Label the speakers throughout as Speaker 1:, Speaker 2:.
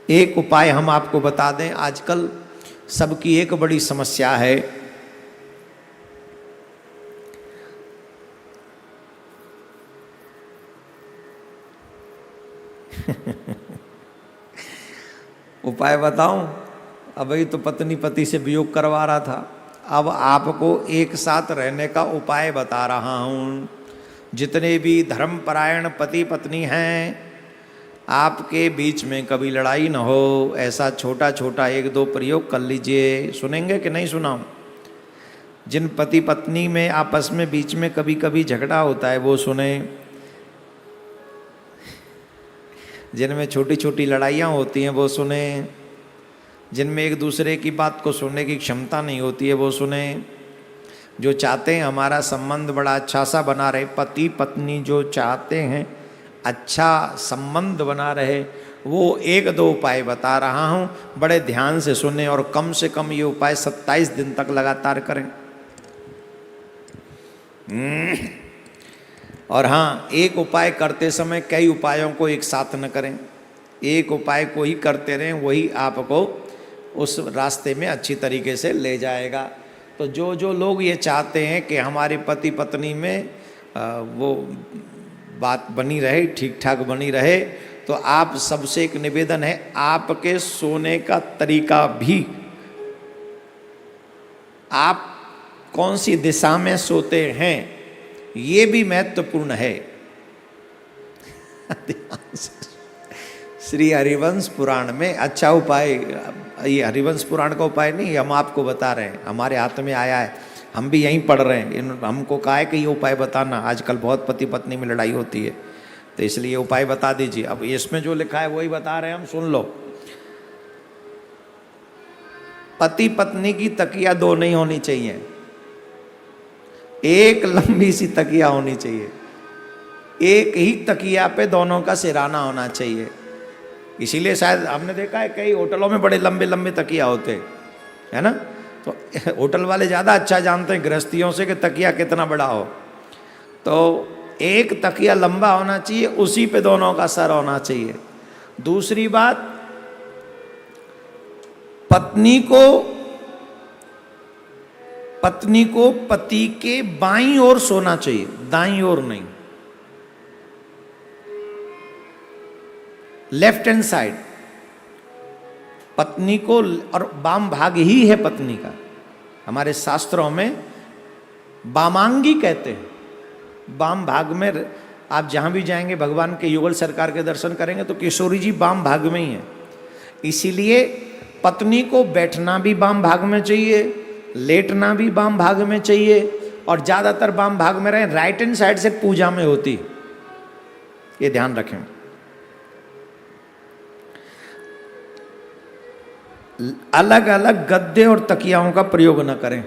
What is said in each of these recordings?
Speaker 1: एक उपाय हम आपको बता दें, आजकल सबकी एक बड़ी समस्या है, उपाय बताऊं? अभी तो पत्नी पति से वियोग करवा रहा था, अब आपको एक साथ रहने का उपाय बता रहा हूं। जितने भी धर्मपरायण पति पत्नी हैं, आपके बीच में कभी लड़ाई न हो, ऐसा छोटा छोटा एक दो प्रयोग कर लीजिए। सुनेंगे कि नहीं सुनाऊं? जिन पति पत्नी में आपस में बीच में कभी कभी झगड़ा होता है वो सुने, जिनमें छोटी छोटी लड़ाइयाँ होती हैं वो सुने, जिनमें एक दूसरे की बात को सुनने की क्षमता नहीं होती है वो सुने। जो चाहते हैं हमारा संबंध बड़ा अच्छा सा बना रहे, पति पत्नी जो चाहते हैं अच्छा संबंध बना रहे, वो एक दो उपाय बता रहा हूँ, बड़े ध्यान से सुने और कम से कम ये उपाय 27 दिन तक लगातार करें। और हाँ, एक उपाय करते समय कई उपायों को एक साथ न करें, एक उपाय को ही करते रहें, वही आपको उस रास्ते में अच्छी तरीके से ले जाएगा। तो जो जो लोग ये चाहते हैं कि हमारे पति पत्नी में वो बात बनी रहे, ठीक ठाक बनी रहे, तो आप सबसे एक निवेदन है, आपके सोने का तरीका भी, आप कौन सी दिशा में सोते हैं ये भी महत्वपूर्ण है। श्री हरिवंश पुराण में अच्छा उपाय, ये हरिवंश पुराण का उपाय नहीं, हम आपको बता रहे हैं, हमारे हाथ में आया है, हम भी यहीं पढ़ रहे हैं। हमको कहा है कि ये उपाय बताना, आजकल बहुत पति पत्नी में लड़ाई होती है, तो इसलिए ये उपाय बता दीजिए। अब इसमें जो लिखा है वही बता रहे हैं हम, सुन लो। पति पत्नी की तकिया दो नहीं होनी चाहिए, एक लंबी सी तकिया होनी चाहिए, एक ही तकिया पे दोनों का सिराना होना चाहिए। इसीलिए शायद हमने देखा है कई होटलों में बड़े लंबे लंबे तकिया होते हैं ना, तो होटल वाले ज़्यादा अच्छा जानते हैं गृहस्थियों से कि तकिया कितना बड़ा हो। तो एक तकिया लंबा होना चाहिए, उसी पे दोनों का सर होना चाहिए। दूसरी बात, पत्नी को पति के बाईं ओर सोना चाहिए, दाईं ओर नहीं, लेफ्ट हैंड साइड पत्नी को, और वाम भाग ही है पत्नी का। हमारे शास्त्रों में वामांगी कहते हैं, वाम भाग में। आप जहां भी जाएंगे भगवान के युगल सरकार के दर्शन करेंगे तो किशोरी जी वाम भाग में ही है। इसीलिए पत्नी को बैठना भी वाम भाग में चाहिए, लेटना भी वाम भाग में चाहिए, और ज्यादातर वाम भाग में रहे। राइट हैंड साइड से पूजा में होती, ये ध्यान रखें। अलग अलग गद्दे और तकियाओं का प्रयोग न करें,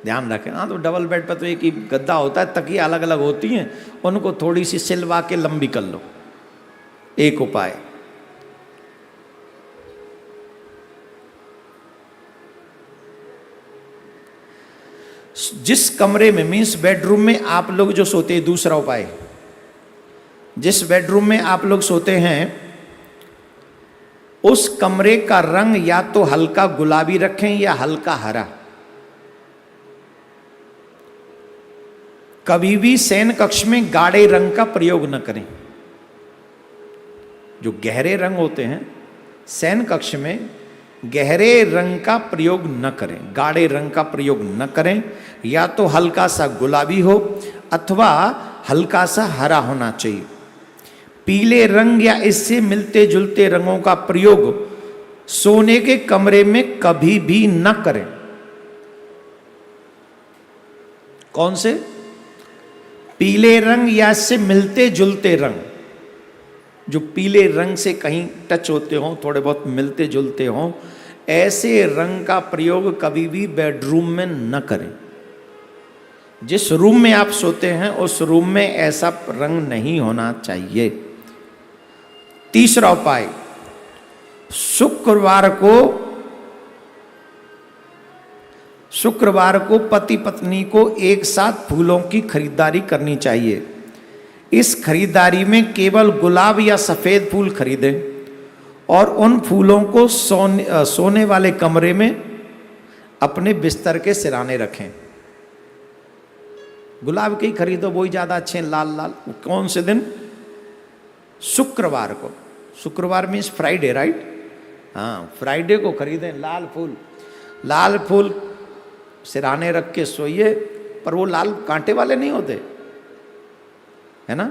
Speaker 1: ध्यान रखें। हाँ, तो डबल बेड पर तो एक ही गद्दा होता है, तकिया अलग अलग होती हैं, उनको थोड़ी सी सिलवा के लंबी कर लो। एक उपाय। जिस कमरे में, मीन्स बेडरूम में आप लोग जो सोते हैं, दूसरा उपाय, जिस बेडरूम में आप लोग सोते हैं उस कमरे का रंग या तो हल्का गुलाबी रखें या हल्का हरा। कभी भी शयन कक्ष में गाढ़े रंग का प्रयोग न करें। जो गहरे रंग होते हैं शयन कक्ष में, गहरे रंग का प्रयोग न करें, गाढ़े रंग का प्रयोग न करें। या तो हल्का सा गुलाबी हो अथवा हल्का सा हरा होना चाहिए। पीले रंग या इससे मिलते जुलते रंगों का प्रयोग सोने के कमरे में कभी भी न करें। कौन से? पीले रंग या इससे मिलते जुलते रंग, जो पीले रंग से कहीं टच होते हों, थोड़े बहुत मिलते जुलते हों, ऐसे रंग का प्रयोग कभी भी बेडरूम में न करें। जिस रूम में आप सोते हैं उस रूम में ऐसा रंग नहीं होना चाहिए। तीसरा उपाय, शुक्रवार को पति पत्नी को एक साथ फूलों की खरीदारी करनी चाहिए। इस खरीदारी में केवल गुलाब या सफेद फूल खरीदें और उन फूलों को सोने वाले कमरे में अपने बिस्तर के सिराने रखें। गुलाब के ही खरीदो, वही ज़्यादा अच्छे हैं, लाल लाल। कौन से दिन? शुक्रवार को। शुक्रवार मीन्स फ्राइडे, राइट? हाँ, फ्राइडे को खरीदें लाल फूल। लाल फूल सिराने रख के सोइए, पर वो लाल कांटे वाले नहीं होते, है ना?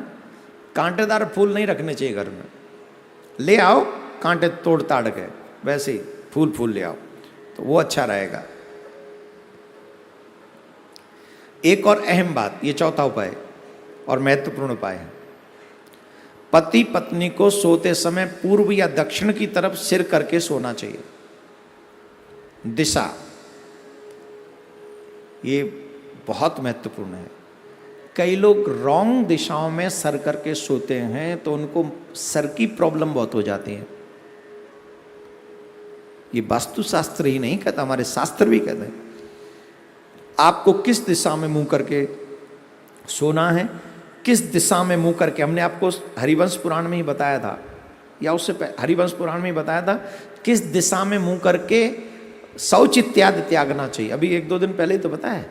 Speaker 1: कांटेदार फूल नहीं रखने चाहिए घर में। ले आओ कांटे तोड़ ताड़ के, वैसे ही फूल ले आओ, तो वो अच्छा रहेगा। एक और अहम बात, ये चौथा उपाय और महत्वपूर्ण उपाय है। पति पत्नी को सोते समय पूर्व या दक्षिण की तरफ सिर करके सोना चाहिए। दिशा, ये बहुत महत्वपूर्ण है। कई लोग रॉन्ग दिशाओं में सर करके सोते हैं तो उनको सर की प्रॉब्लम बहुत हो जाती है। ये वास्तुशास्त्र ही नहीं कहता, हमारे शास्त्र भी कहते हैं आपको किस दिशा में मुंह करके सोना है, किस दिशा में मुंह करके। हमने आपको हरिवंश पुराण में ही बताया था, या उससे हरिवंश पुराण में ही बताया था किस दिशा में मुंह करके शौच इत्यादि त्यागना चाहिए। अभी 1-2 दिन पहले ही तो बताया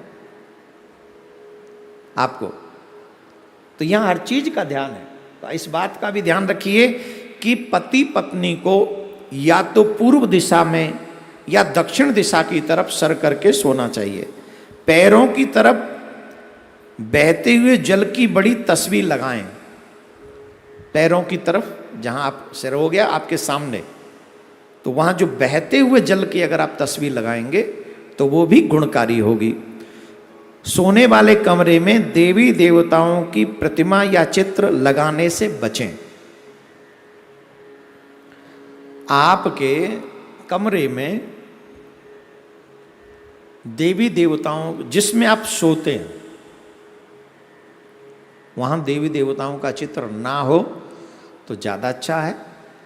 Speaker 1: आपको। तो यहां हर चीज का ध्यान है, तो इस बात का भी ध्यान रखिए कि पति पत्नी को या तो पूर्व दिशा में या दक्षिण दिशा की तरफ सर करके सोना चाहिए। पैरों की तरफ बहते हुए जल की बड़ी तस्वीर लगाएं। पैरों की तरफ, जहां आप सिर हो गया आपके सामने, तो वहां जो बहते हुए जल की अगर आप तस्वीर लगाएंगे तो वो भी गुणकारी होगी। सोने वाले कमरे में देवी देवताओं की प्रतिमा या चित्र लगाने से बचें। आपके कमरे में देवी देवताओं, जिसमें आप सोते हैं वहां देवी देवताओं का चित्र ना हो तो ज़्यादा अच्छा है।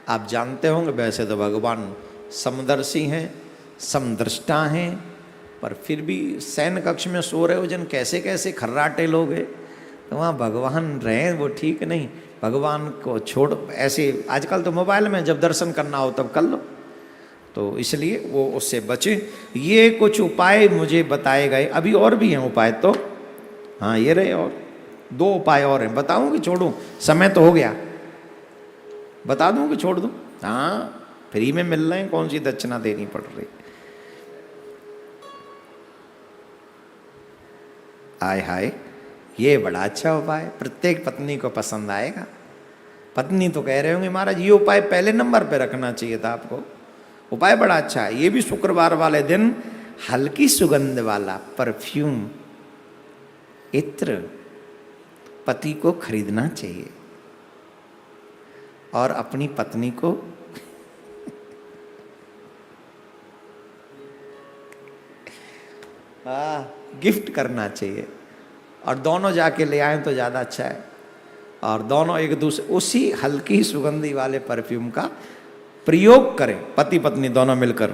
Speaker 1: आप जानते होंगे वैसे तो भगवान समदर्शी हैं, समदृष्टा हैं, पर फिर भी शयन कक्ष में सो रहे हो जन, कैसे कैसे खर्राटे लोग हैं, तो वहाँ भगवान रहें वो ठीक नहीं। भगवान को छोड़, ऐसे आजकल तो मोबाइल में जब दर्शन करना हो तब कर लो, तो इसलिए वो उससे बचे। ये कुछ उपाय मुझे बताए गए, अभी और भी हैं उपाय तो, हाँ ये रहे, और 2 उपाय और हैं। बताऊँ कि छोड़ूँ? समय तो हो गया, बता दूँ कि छोड़ दूँ? हाँ, फ्री में मिल रहे हैं, कौन सी दक्षिणा देनी पड़ रही। आय हाय, ये बड़ा अच्छा उपाय, प्रत्येक पत्नी को पसंद आएगा। पत्नी तो कह रहे होंगे महाराज ये उपाय पहले नंबर पे रखना चाहिए था आपको, उपाय बड़ा अच्छा है। ये भी शुक्रवार वाले दिन हल्की सुगंध वाला परफ्यूम, इत्र पति को खरीदना चाहिए और अपनी पत्नी को गिफ्ट करना चाहिए, और दोनों जाके ले आए तो ज़्यादा अच्छा है। और दोनों एक दूसरे उसी हल्की सुगंधी वाले परफ्यूम का प्रयोग करें, पति पत्नी दोनों मिलकर।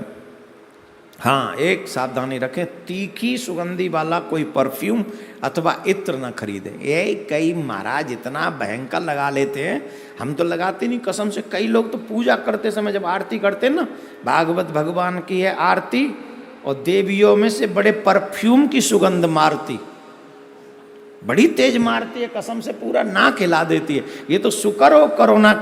Speaker 1: हाँ, एक सावधानी रखें, तीखी सुगंधी वाला कोई परफ्यूम अथवा इत्र न खरीदें। ये कई महाराज इतना भयंकर लगा लेते हैं, हम तो लगाते नहीं कसम से। कई लोग तो पूजा करते समय जब आरती करते हैं ना, भागवत भगवान की है आरती, और देवियों में से बड़े परफ्यूम की सुगंध मारती, बड़ी तेज मारती है, कसम से पूरा नाक हिला देती है। ये तो शुक्र हो कोरोना